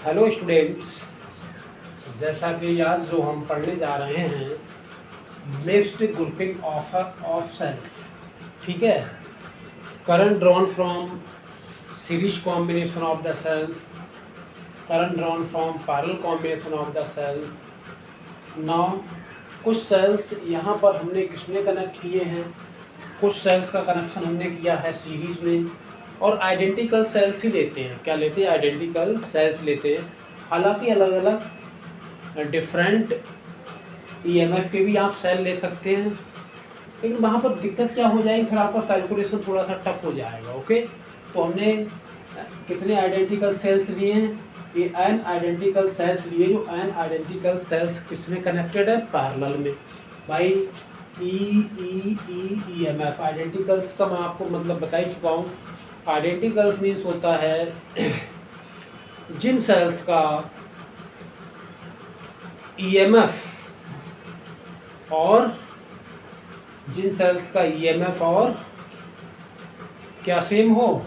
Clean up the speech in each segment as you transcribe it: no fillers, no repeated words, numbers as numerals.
Hello students, जैसा कि आज जो हम पढ़ने जा रहे हैं मिक्स्ड ग्रुपिंग ऑफ सेल्स, ठीक है। Current drawn from series combination of the cells, current drawn from parallel combination of the cells. Now कुछ सेल्स यहाँ पर हमने किसमें कनेक्ट किए हैं, कुछ सेल्स का कनेक्शन हमने किया है सीरीज में, और आइडेंटिकल सेल्स ही लेते हैं। क्या लेते हैं? आइडेंटिकल सेल्स लेते हैं। हालांकि अलग अलग डिफरेंट ईएमएफ के भी आप सेल ले सकते हैं, लेकिन वहाँ पर दिक्कत क्या हो जाएगी, फिर आपका कैलकुलेशन थोड़ा सा टफ हो जाएगा। ओके, तो हमने कितने आइडेंटिकल सेल्स लिए हैं? ये एन आइडेंटिकल सेल्स लिए, जो एन आइडेंटिकल सेल्स किसमें कनेक्टेड है? पैरेलल में। भाई ई एम एफ आइडेंटिकल्स का मैं आपको मतलब बता ही चुका हूँ। आइडेंटिकल्स मीन्स होता है जिन सेल्स का ईएमएफ और जिन सेल्स का ईएमएफ और क्या सेम हो,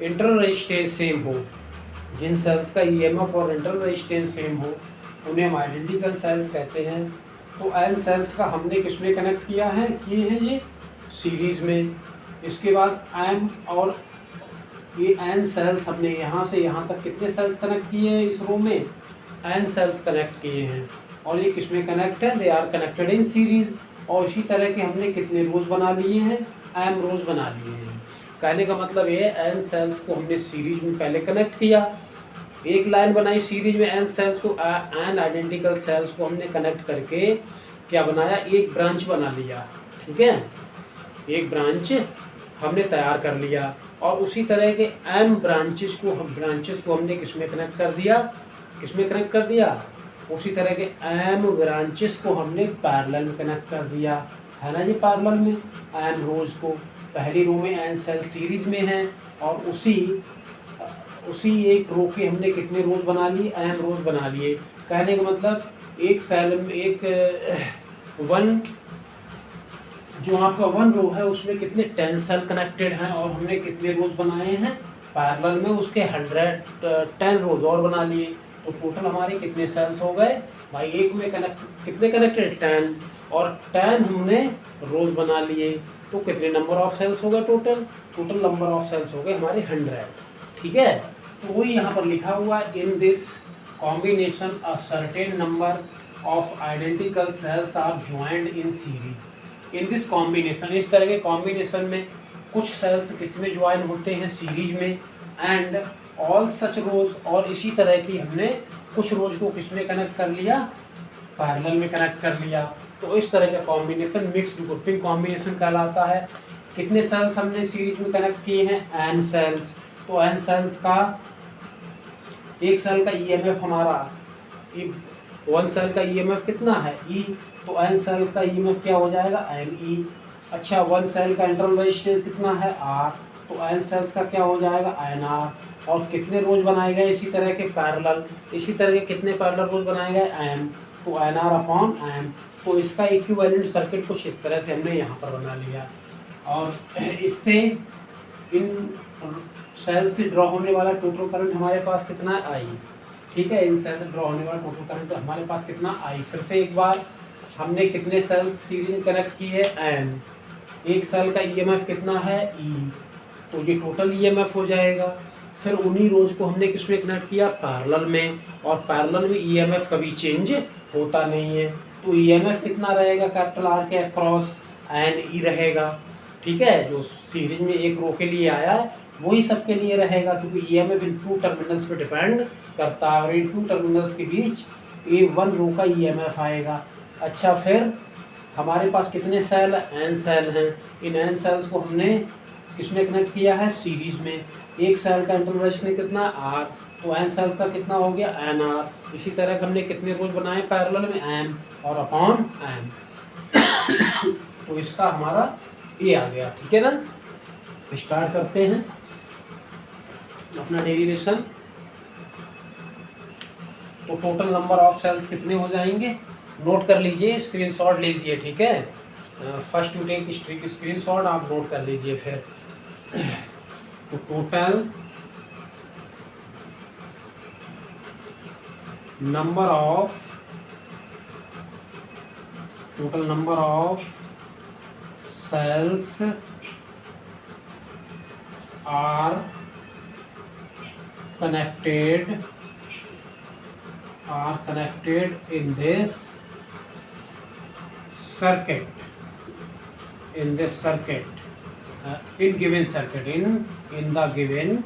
इंटरनल रेजिस्टेंस सेम हो। जिन सेल्स का ईएमएफ और इंटरनल रेजिस्टेंस सेम हो उन्हें हम आइडेंटिकल सेल्स कहते हैं। तो एन सेल्स का हमने किसमें कनेक्ट किया है? किए हैं ये सीरीज में। इसके बाद एम और ये एन सेल्स हमने यहाँ से यहाँ तक कितने सेल्स कनेक्ट किए हैं? इस रो में एन सेल्स कनेक्ट किए हैं। और ये किसमें कनेक्ट है? They are connected in series. और इसी तरह के हमने कितने रोज बना लिए हैं? एम रोज बना लिए हैं। कहने का मतलब ये है एन सेल्स को हमने सीरीज में पहले कनेक्ट किया, एक लाइन बनाई सीरीज में, एन सेल्स को एन आइडेंटिकल सेल्स को हमने कनेक्ट करके क्या बनाया? एक ब्रांच बना लिया, ठीक है। एक ब्रांच हमने तैयार कर लिया, और उसी तरह के एम ब्रांचेस को हमने किसमें कनेक्ट कर दिया? किसमें कनेक्ट कर दिया? उसी तरह के एम ब्रांचेस को हमने पैरेलल में कनेक्ट कर दिया, है ना जी। पैरेलल में एम रोज को पहली रो में एन सेल सीरीज में है, और उसी एक रो के हमने कितने रोज बना लिए? एम रोज बना लिए। कहने का मतलब एक सेल में वन जो आपका वन रो है उसमें कितने 10 सेल कनेक्टेड हैं, और हमने कितने रोज बनाए हैं पैरेलल में? उसके 110 रोज और बना लिए। तो टोटल हमारे कितने सेल्स हो गए भाई? एक में कितने कनेक्टेड? 10, और 10 हमने रोज बना लिए। तो कितने नंबर ऑफ सेल्स हो गए? टोटल नंबर ऑफ सेल्स हो गए हमारे 100, ठीक है। तो वही यहाँ पर लिखा हुआ है, in this combination a certain number of identical cells are joined in series. In this combination, इस तरह के कॉम्बिनेशन में कुछ सेल्स किसमें ज्वाइन होते हैं? सीरीज में। एंड ऑल सच रोज, और इसी तरह की हमने कुछ रोज को किसमें कनेक्ट कर लिया? पैरेलल में कनेक्ट कर लिया। तो इस तरह का कॉम्बिनेशन मिक्स्ड ग्रुपिंग कॉम्बिनेशन कहलाता है। कितने सेल्स हमने सीरीज में कनेक्ट किए हैं? N cells. तो एन सेल्स का एक सेल का ईएमएफ हमारा, वन सेल का ईएमएफ कितना है? ई। तो एन सेल का ईएमएफ क्या हो जाएगा? N E. अच्छा, वन सेल का इंटरनल रेजिस्टेंस कितना है? आर। तो एन सेल्स का क्या हो जाएगा? N R. और कितने रोज बनाए गए इसी तरह के पैरेलल? इसी तरह के कितने पैरेलल रोज बनाए गए? एम। तो एन आर अपॉन एम। तो इसका इक्विवेलेंट सर्किट कुछ इस तरह से हमने यहाँ पर बना लिया। और इससे इन सेल से ड्रॉ होने वाला टोटल करंट हमारे पास कितना? आई, ठीक है। इन सेल से ड्रॉ होने वाला टोटल करंट हमारे पास कितना? आई। फिर से एक बार, हमने कितने सेल सीरीज में कनेक्ट किए? एन। एक सेल का ईएमएफ कितना है? ई। तो ये टोटल ईएमएफ हो जाएगा। फिर उन्हीं रोज को हमने किसमें कनेक्ट किया? पैरेलल में। और पैरेलल में ईएमएफ कभी चेंज होता नहीं है। तो ईएमएफ कितना रहेगा? कैपिटल आर के अक्रॉस एन ई रहेगा, ठीक है। जो सीरीज में एक रो के लिए आया है वही सबके लिए रहेगा, क्योंकि ईएमएफ इन टू टर्मिनल्स पे डिपेंड करता है, और इन टू टर्मिनल्स के बीच ये वन रो का ईएमएफ आएगा। अच्छा, फिर हमारे पास कितने सेल? एन सेल हैं। इन एन सेल्स को हमने किसमें कनेक्ट किया है? सीरीज में। एक सेल का इंटरनल रेजिस्टेंस कितना? आर। तो एन सेल का कितना हो गया? N R. इसी तरह हमने कितने रोज बनाए पैरेलल में? एम और अपॉन एम। तो इसका हमारा ये आ गया, ठीक है ना। स्टार्ट करते हैं अपना डेरिवेशन। तो टोटल नंबर ऑफ सेल्स कितने हो जाएंगे? नोट कर लीजिए, स्क्रीनशॉट लीजिए, ठीक है। फर्स्ट टू टेक स्क्रीनशॉट, आप नोट कर लीजिए। फिर तो total number of cells are connected in this circuit, in the given circuit, in the given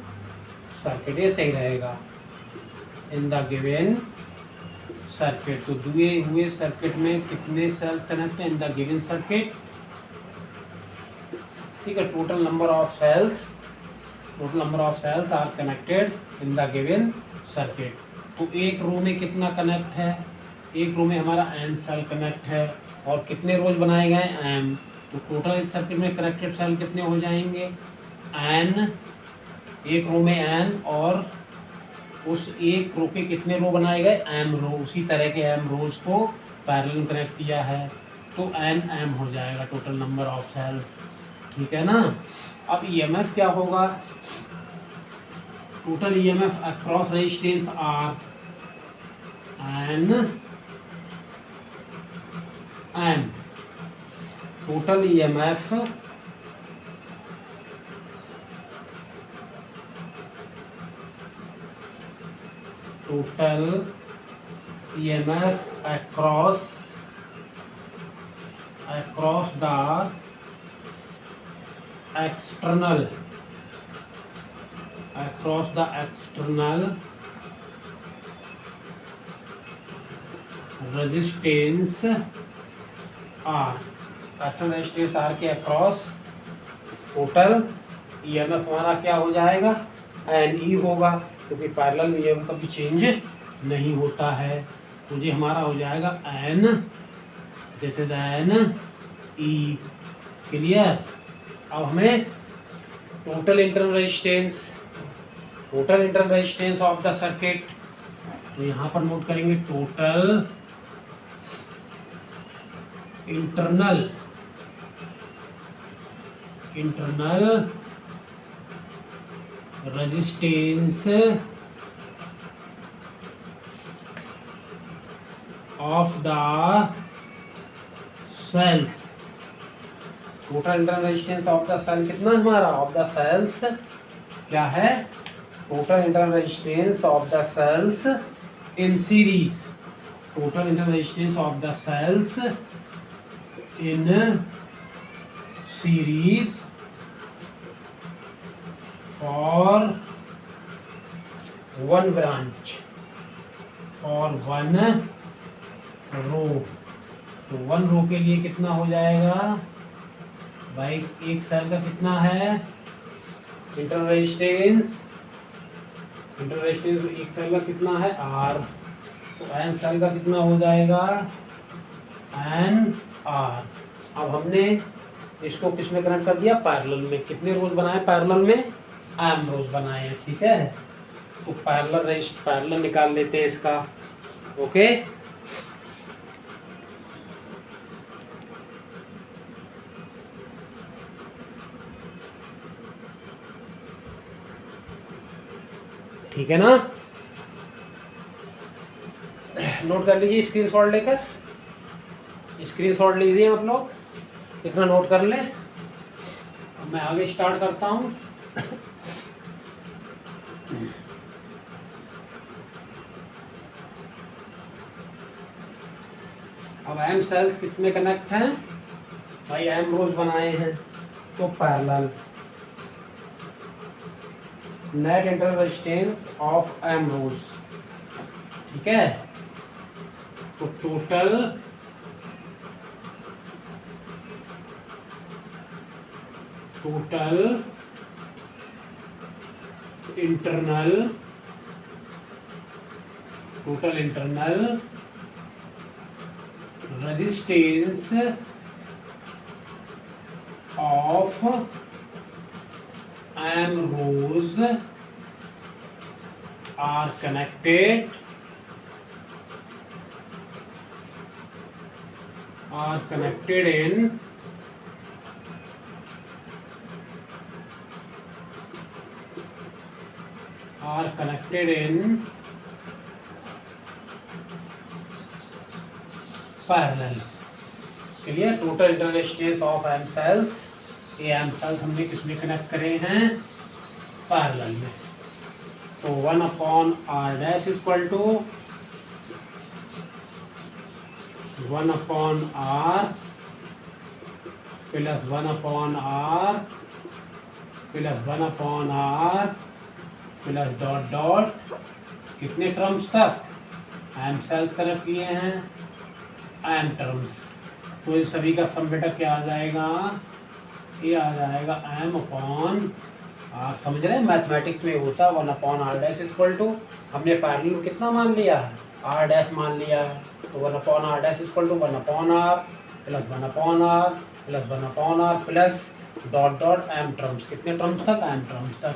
circuit, ये सही रहेगा, in the given circuit। तो दिए हुए सर्किट में कितने सेल्स कनेक्ट हैं इन द गिवन सर्किट, ठीक है। Total number of cells are connected in the given circuit. तो एक रो में कितना कनेक्ट है, एक रो में हमारा n सेल कनेक्ट है और कितने रोज बनाए गए m। तो टोटल इस सर्किट में कनेक्टेड सेल कितने हो जाएंगे n, एक रो में n, और उस एक रो के कितने रो बनाए गए m रो, उसी तरह के m रोज को पैरेलल कनेक्ट किया है तो n m हो जाएगा टोटल नंबर ऑफ सेल्स, ठीक है ना। अब EMF क्या होगा, total EMF across resistance R n m, total EMF across the external resistance R, external resistance R के अक्रॉस टोटल EMF हमारा क्या हो जाएगा NE होगा, क्योंकि पैरेलल में EMF कभी चेंज नहीं होता है। तो ये हमारा हो जाएगा N, this is NE, clear. अब हमें total internal resistance of the circuit, तो यहाँ पर नोट करेंगे total internal resistance of the cells. Total internal resistance of the cell कितना हमारा, ऑफ द सेल्स क्या है, total internal resistance of the cells in series, total internal resistance of the cells in series for one branch, for one row. तो one रो के लिए कितना हो जाएगा भाई, एक सेल का कितना है इंटरनल रेजिस्टेंस एक सेल का कितना है R, तो n सेल का कितना हो जाएगा NR। अब हमने इसको किस में कनेक्ट कर दिया, पैरेलल में। कितने रोज बनाए पैरेलल में, m रोज बनाए हैं, ठीक है। तो पैरेलल निकाल लेते हैं इसका, ओके। ठीक है ना, नोट कर लीजिए, स्क्रीनशॉट लेकर स्क्रीनशॉट लीजिए आप लोग, इतना नोट कर लें। अब मैं आगे स्टार्ट करता हूं। अब m सेल्स किस में कनेक्ट हैं भाई, m रोज बनाए हैं तो parallel, net internal resistance of m rows, ठीक है। तो total internal resistance of m rows are connected in parallel. Clear? Total inter resistance of M cells, ये एम सेल्स हमने किसमें कनेक्ट करे हैं? पैरेलल में। तो 1/r equal to 1/r plus 1/r plus 1/r plus dot dot कितने terms तक? M cells connect किए हैं, एम टर्म्स। तो इन सभी का सम बेटा क्या आ जाएगा? ये आ जाएगा m/r। समझ रहे हैं? मैथमेटिक्स में होता है 1/r इक्वल टू, हमने पैरेलल में कितना मान लिया है? r मान लिया है। तो 1/r equal to 1/r plus 1/r plus 1/r plus dot dot M terms. कितने टर्म्स तक? एम टर्म्स तक।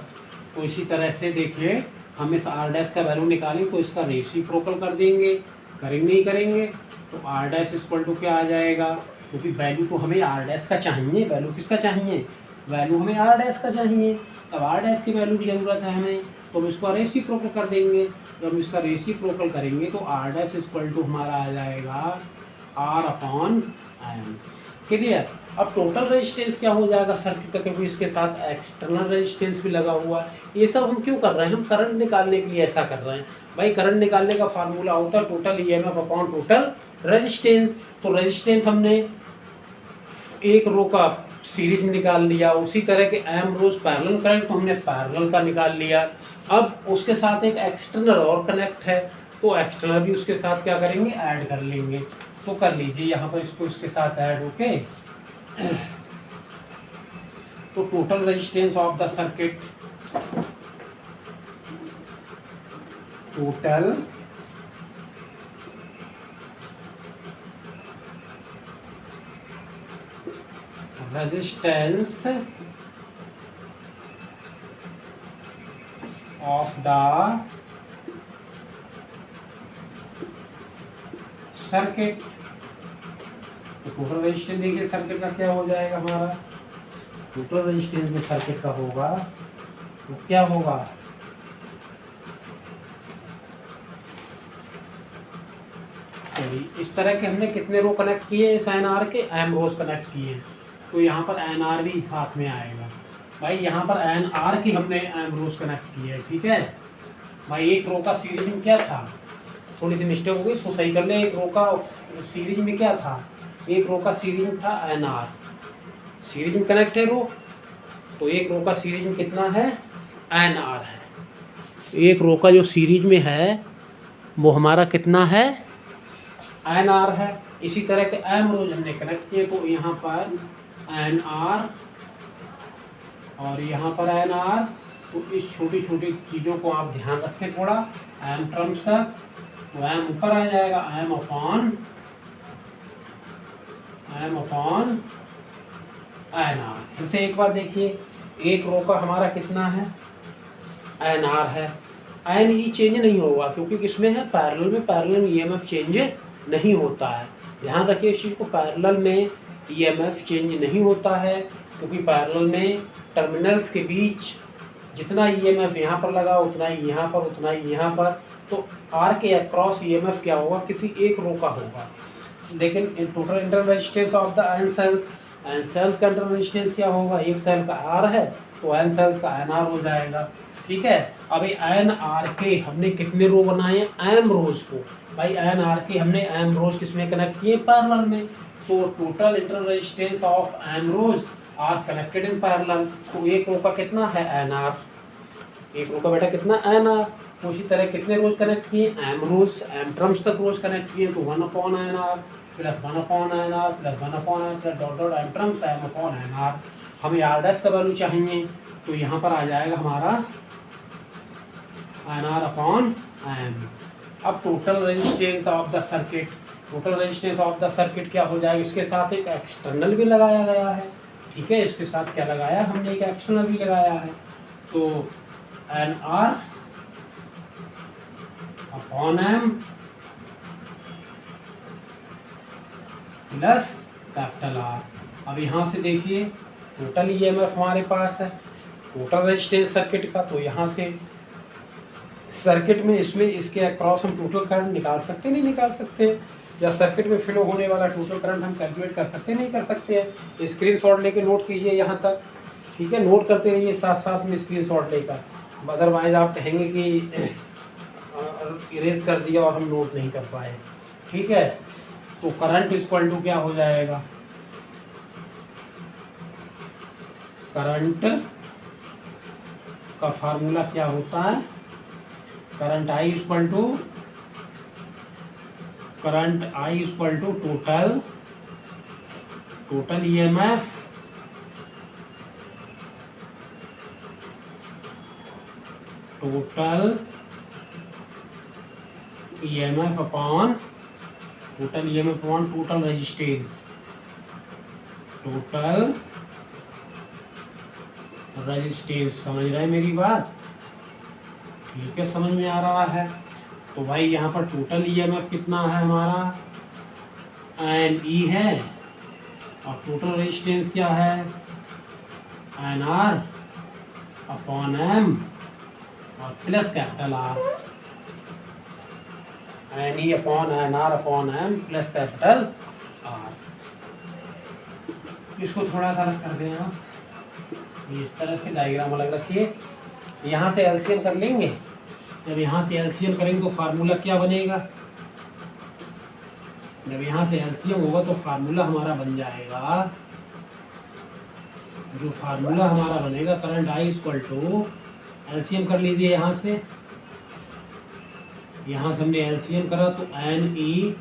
तो इसी तरह से देखिए, हम इस r का वैल्यू निकालें तो इसका रेसिप्रोकल कर देंगे, करेंगे नहीं करेंगे? तो r इक्वल टू क्या आ जाएगा? क्योंकि वैल्यू तो हमें r का चाहिए। वैल्यू किसका चाहिए? वैल्यू हमें r का चाहिए। अब r की वैल्यू की ज़रूरत है हमें, तो हम इसको रेसिप्रोकल कर देंगे। जब हम इसका रेसिप्रोकल करेंगे तो r इक्वल टू हमारा आ जाएगा r/m। क्लियर? अब टोटल रेजिस्टेंस क्या हो जाएगा सर्किट का? क्योंकि इसके साथ एक्सटर्नल रेजिस्टेंस भी लगा हुआ है। ये सब हम क्यों कर रहे हैं? हम करंट निकालने के लिए ऐसा कर रहे हैं। भाई करंट निकालने का फार्मूला होता है total EMF upon total resistance. तो रेजिस्टेंस हमने एक रो का सीरीज में निकाल लिया, उसी तरह के एम रोज पैरेलल करंट तो हमने पैरेलल का निकाल लिया। अब उसके साथ एक एक्सटर्नल और कनेक्ट है, तो एक्सटर्नल भी उसके साथ क्या करेंगे? ऐड कर लेंगे। तो कर लीजिए यहाँ पर इसको इसके साथ ऐड होके, तो total resistance of the circuit, total resistance of the circuit. तो टोटल रेजिस्टेंस देखिए सर्किट का क्या हो जाएगा हमारा? टोटल रेजिस्टेंस जो सर्किट का होगा वो क्या होगा? चलिए, इस तरह के हमने कितने रो कनेक्ट किए? इस एनआर के एम रोज कनेक्ट किए, तो यहाँ पर एनआर भी साथ में आएगा। भाई यहाँ पर एनआर की हमने एम रोज कनेक्ट की है, ठीक है भाई। एक रो का सीरीज में क्या था? थोड़ी सी मिस्टेक हो गई, इसको सही कर ले। एक रो का सीरीज में क्या था? एक रो का सीरीज में था एनआर। सीरीज में कनेक्ट है रो, तो एक रो का सीरीज में कितना है? एनआर है। एक रो का जो सीरीज में है वो हमारा कितना है? एनआर है। इसी तरह के एम रोज हमने कनेक्ट किए, तो यहाँ पर एनआर और यहाँ पर एनआर। तो इस छोटी छोटी चीज़ों को आप ध्यान रखें थोड़ा, एम टर्म्स तक। तो एम ऊपर आ जाएगा, एम अपॉन एनआर। फिर से एक बार देखिए, एक रो का हमारा कितना है? एनआर है। एन ही चेंज नहीं होगा क्योंकि किसमें है? पैरेलल में। पैरेलल में ईएमएफ चेंज नहीं होता है। ध्यान रखिए इस चीज़ को, पैरेलल में ईएमएफ चेंज नहीं होता है क्योंकि पैरेलल में टर्मिनल्स के बीच जितना ईएमएफ यहाँ पर लगा उतना ही यहाँ पर, उतना ही यहाँ पर। तो आर के अक्रॉस ईएमएफ क्या होगा? किसी एक रो का होगा। लेकिन total internal resistance of the N cells का इंटरनल रेजिस्टेंस क्या होगा? एक सेल का आर है तो एन सेल्स का एन आर हो जाएगा, ठीक है। अभी एन आर के हमने कितने रो बनाए? एम रोज को। भाई एन आर के हमने एम रोज किसमें कनेक्ट किए? पैरेलल में। तो total internal resistance of M rows are connected in parallel. तो एक रो का कितना है? N R. एक रो का बेटा कितना? N R. तो इसी तरह कितने रोज कनेक्ट किए? एम रोज, एम टर्म्स तक रोज कनेक्ट किए, तो 1/n/r plus 1/n/r plus 1/n plus dot dot M terms m/n/r। हमें r' का वैल्यू चाहिए, तो यहाँ पर आ जाएगा हमारा nr/m। अब total resistance of the circuit, total resistance of the circuit क्या हो जाएगा? इसके साथ एक एक्सटर्नल भी लगाया गया है, ठीक है। इसके साथ क्या लगाया? हमने एक एक्सटर्नल भी लगाया है। तो nr/m प्लस कैपिटल R। अब यहाँ से देखिए टोटल ईएमएफ हमारे पास है, टोटल रेजिस्टेंस सर्किट का। तो यहाँ से सर्किट में इसमें इसके अक्रॉस हम टोटल करंट निकाल सकते नहीं निकाल सकते? या सर्किट में फ्लो होने वाला टोटल करंट हम कैलकुलेट कर सकते नहीं कर सकते हैं। स्क्रीनशॉट लेके नोट कीजिए यहाँ तक, ठीक है, नोट करते रहिए साथ साथ में स्क्रीनशॉट लेकर, अदरवाइज आप कहेंगे कि इरेज कर दिया और हम नोट नहीं कर पाए, ठीक है। तो करंट इक्वल टू क्या हो जाएगा, करंट का फार्मूला क्या होता है, current I equal to total EMF upon total resistance. समझ रहे हैं मेरी बात, ठीक है, समझ में आ रहा है। तो भाई यहाँ पर टोटल ईएमएफ कितना है हमारा, एन ई है, और टोटल रेजिस्टेंस क्या है, एन आर अपॉन एम और plus capital R, N E upon N R upon M plus capital R. इसको थोड़ा सा अलग कर दें आप, इस तरह से डायग्राम अलग रखिए। यहाँ से एलसीएम कर लेंगे, जब यहाँ से एलसीएम करेंगे तो फार्मूला क्या बनेगा, जब यहाँ से एलसीएम होगा तो फार्मूला हमारा बन जाएगा, जो फार्मूला हमारा बनेगा current I equal to, LCM कर लीजिए यहाँ से हमने एलसीएम करा तो एन ई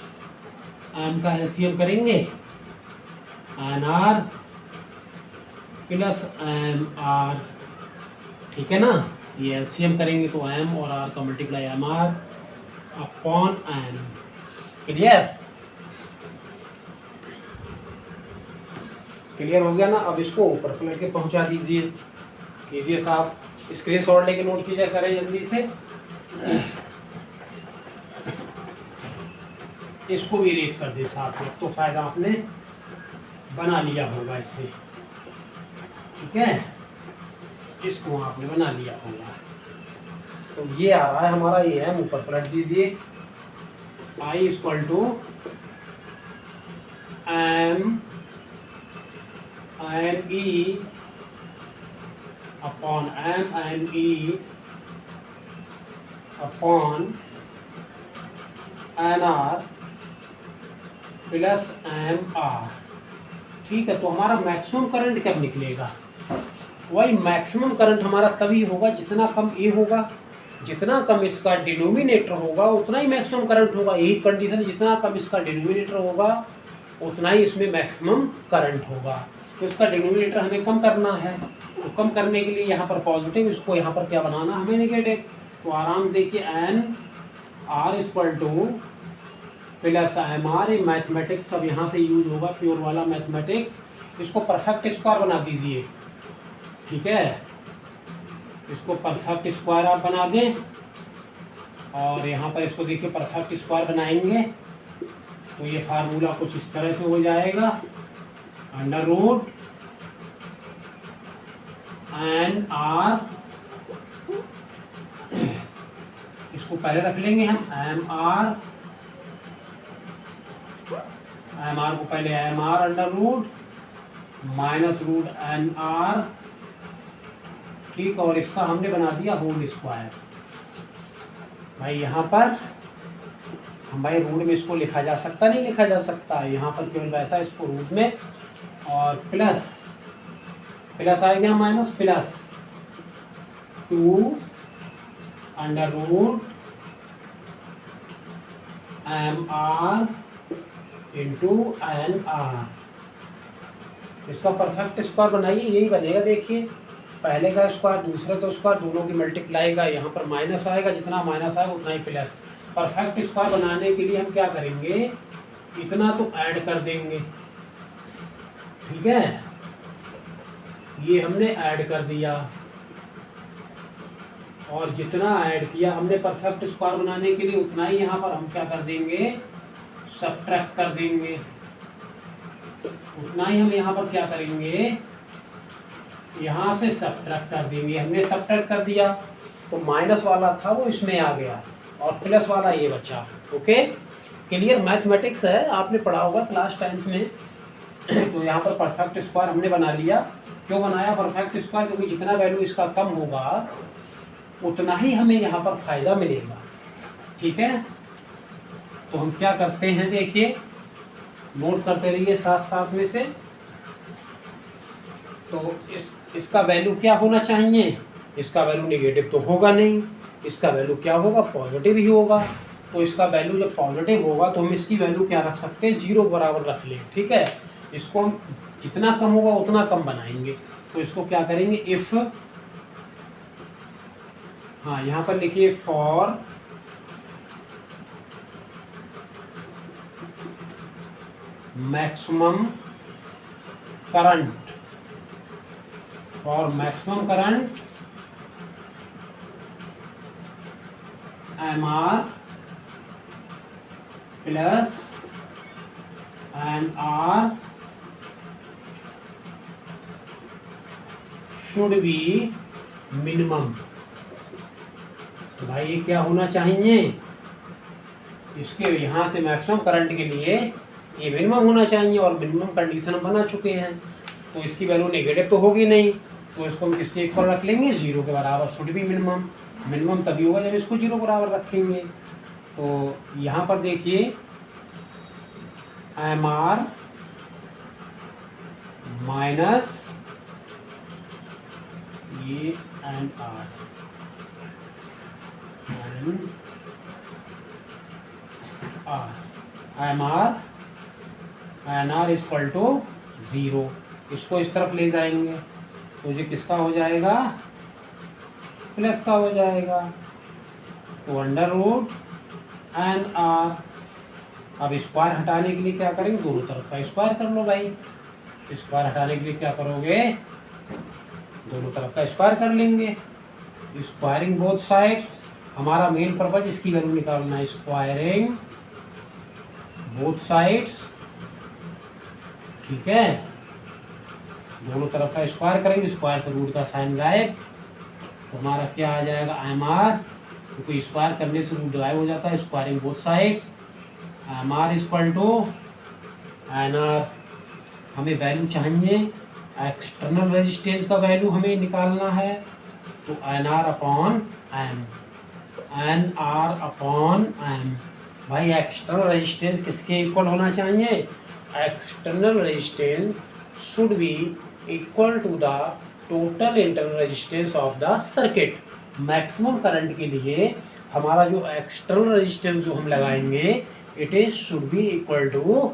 एम का एलसीएम करेंगे, N R plus M R, ठीक है ना। ये एलसीएम करेंगे तो एम और आर का multiply M R upon M. Clear हो गया ना। अब इसको ऊपर पलट के पहुंचा दीजिए, कीजिए साहब, स्क्रीनशॉट लेके नोट कीजिए, करें जल्दी से। इसको भी इरेज कर दे साथ में, तो शायद आपने बना लिया होगा इससे, ठीक है, इसको आपने बना लिया होगा। तो ये आ रहा है हमारा, ये है, ऊपर पलट दीजिए, I equal to M E upon M E upon N R plus M R, ठीक है। तो हमारा मैक्सिमम करंट कब निकलेगा, वही मैक्सिमम करंट हमारा तभी होगा जितना कम ए होगा, जितना कम इसका डिनोमिनेटर होगा उतना ही मैक्सिमम करंट होगा। यही कंडीशन, जितना कम इसका डिनोमिनेटर होगा उतना ही इसमें मैक्सिमम करंट होगा। तो इसका डिनोमिनेटर हमें कम करना है, तो कम करने के लिए यहाँ पर पॉजिटिव, इसको यहाँ पर क्या बनाना हमें, नेगेटिव। तो आराम देखिए, N R equal to plus M R, mathematics अब यहाँ से यूज होगा, प्योर वाला मैथमेटिक्स। इसको परफेक्ट स्क्वायर बना दीजिए, ठीक है, इसको परफेक्ट स्क्वायर आप बना दें, और यहाँ पर इसको देखिए परफेक्ट स्क्वायर बनाएंगे तो ये फार्मूला कुछ इस तरह से हो जाएगा, अंडर रूट एन आर, इसको पहले रख लेंगे हम, एम आर को पहले M R under root minus root N R, ठीक, और इसका हमने बना दिया होल स्क्वायर। भाई यहाँ पर हम भाई रूट में इसको लिखा जा सकता, नहीं लिखा जा सकता, यहाँ पर केवल वैसा इसको रूट में, और प्लस आ गया minus, plus 2 under root M R into N R. इसका परफेक्ट स्क्वायर बनाइए, यही बनेगा, देखिए, पहले का स्क्वायर दूसरे का स्क्वायर, दोनों की मल्टीप्लाई का, यहाँ पर माइनस आएगा, जितना माइनस आएगा उतना ही प्लस। परफेक्ट स्क्वायर बनाने के लिए हम क्या करेंगे, इतना तो ऐड कर देंगे, ठीक है, ये हमने ऐड कर दिया, और जितना ऐड किया हमने परफेक्ट स्क्वायर बनाने के लिए उतना ही यहाँ पर हम क्या कर देंगे, सब्ट्रैक्ट कर देंगे, उतना ही हम यहाँ पर क्या करेंगे, यहाँ से सब्ट्रैक्ट कर देंगे। हमने सब्ट्रैक्ट कर दिया तो माइनस वाला था वो इसमें आ गया, और प्लस वाला ये बचा, ओके। क्लियर मैथमेटिक्स है, आपने पढ़ा होगा क्लास 10th में। तो यहाँ पर परफेक्ट स्क्वायर हमने बना लिया। क्यों बनाया परफेक्ट स्क्वायर? क्योंकि जितना वैल्यू इसका कम होगा उतना ही हमें यहाँ पर फायदा मिलेगा। ठीक है, तो हम क्या करते हैं, देखिए नोट करते रहिए साथ साथ में से। तो इसका वैल्यू क्या होना चाहिए? इसका वैल्यू नेगेटिव तो होगा नहीं, इसका वैल्यू क्या होगा? पॉजिटिव ही होगा। तो इसका वैल्यू जब पॉजिटिव होगा तो हम इसकी वैल्यू क्या रख सकते हैं? 0 बराबर रख लें। ठीक है, इसको हम जितना कम होगा उतना कम बनाएंगे। तो इसको क्या करेंगे? इफ, हाँ यहाँ पर लिखिए for maximum current, for maximum current MR plus NR should be minimum। तो भाई ये क्या होना चाहिए? इसके यहाँ से मैक्सिमम करंट के लिए ये मिनिमम होना चाहिए, और मिनिमम कंडीशन हम बना चुके हैं। तो इसकी वैल्यू नेगेटिव तो होगी नहीं, तो इसको हम किसके इक्वल रख लेंगे? 0 के बराबर। शुड बी मिनिमम, मिनिमम तभी होगा जब इसको 0 बराबर रखेंगे। तो यहाँ पर देखिए MR माइनस ये NR, MR NR equal to 0। इसको इस तरफ ले जाएंगे तो ये किसका हो जाएगा? प्लस का हो जाएगा। तो अंडर रूट NR। अब स्क्वायर हटाने के लिए क्या करेंगे? दोनों तरफ का स्क्वायर कर लो भाई। स्क्वायर हटाने के लिए क्या करोगे? दोनों तरफ का स्क्वायर कर लेंगे। स्क्वायरिंग बोथ साइड्स, हमारा मेन पर्पज इसकी वैल्यू निकालना है। स्क्वायरिंग बोथ साइड्स, ठीक है, दोनों तरफ का स्क्वायर करेंगे। स्क्वायर से रूट का साइन गायब, तो हमारा क्या आ जाएगा? MR, क्योंकि स्क्वायर करने से रूट गायब हो जाता है। Squaring both sides, MR equal to NR। हमें वैल्यू चाहिए, एक्सटर्नल रेजिस्टेंस का वैल्यू हमें निकालना है। तो NR upon M, NR upon M। भाई एक्सटर्नल रेजिस्टेंस किसके इक्वल होना चाहिए? External resistance should be equal to the total internal resistance of the circuit. Maximum current के लिए हमारा जो एक्सटर्नल रेजिस्टेंस जो हम लगाएंगे, it is should be equal to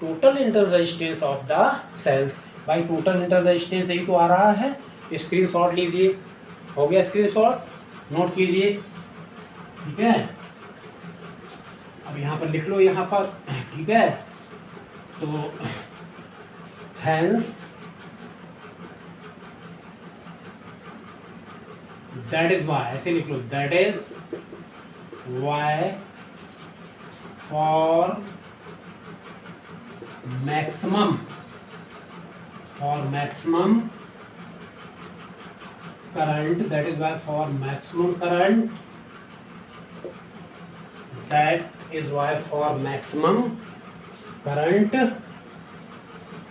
total internal resistance of the sales. भाई टोटल इंटरनल रेजिस्टेंस यही तो आ रहा है। स्क्रीनशॉट लीजिए, हो गया स्क्रीनशॉट, नोट कीजिए। ठीक है, अब यहाँ पर लिख लो यहाँ पर। ठीक है, तो हेंस दैट इज वाई, ऐसे लिख लो, that is Y for maximum current, that is why for maximum current, that is why for maximum current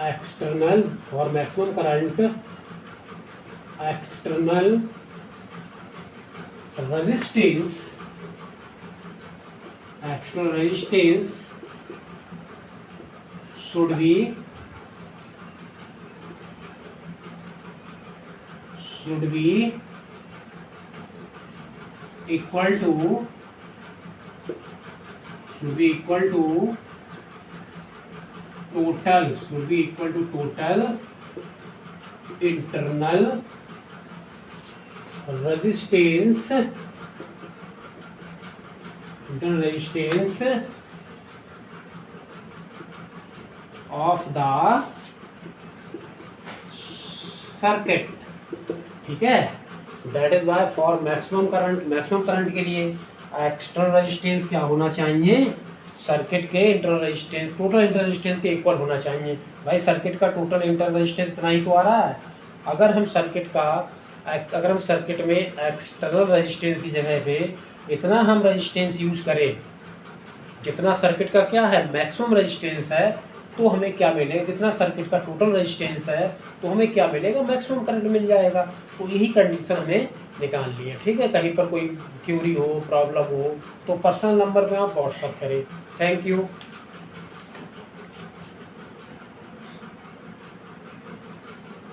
external, for maximum current external resistance, external resistance should be equal to total internal resistance of the circuit। ठीक है, that is Y for maximum current के लिए external resistance क्या होना चाहिए? Circuit के internal resistance, total internal resistance के equal होना चाहिए। भाई सर्किट का टोटल इंटरनल रेजिस्टेंस इतना ही तो आ रहा है। अगर हम सर्किट में एक्सटर्नल रेजिस्टेंस की जगह पे इतना हम रेजिस्टेंस यूज करें, जितना सर्किट का क्या है मैक्सिमम रेजिस्टेंस है तो हमें क्या मिलेगा, जितना सर्किट का टोटल रेजिस्टेंस है तो हमें क्या मिलेगा, मैक्सिमम करंट मिल जाएगा। तो यही कंडीशन हमें निकालनी है। ठीक है, कहीं पर कोई क्यूरी हो, प्रॉब्लम हो तो पर्सनल नंबर पे आप व्हाट्सअप करें। Thank you.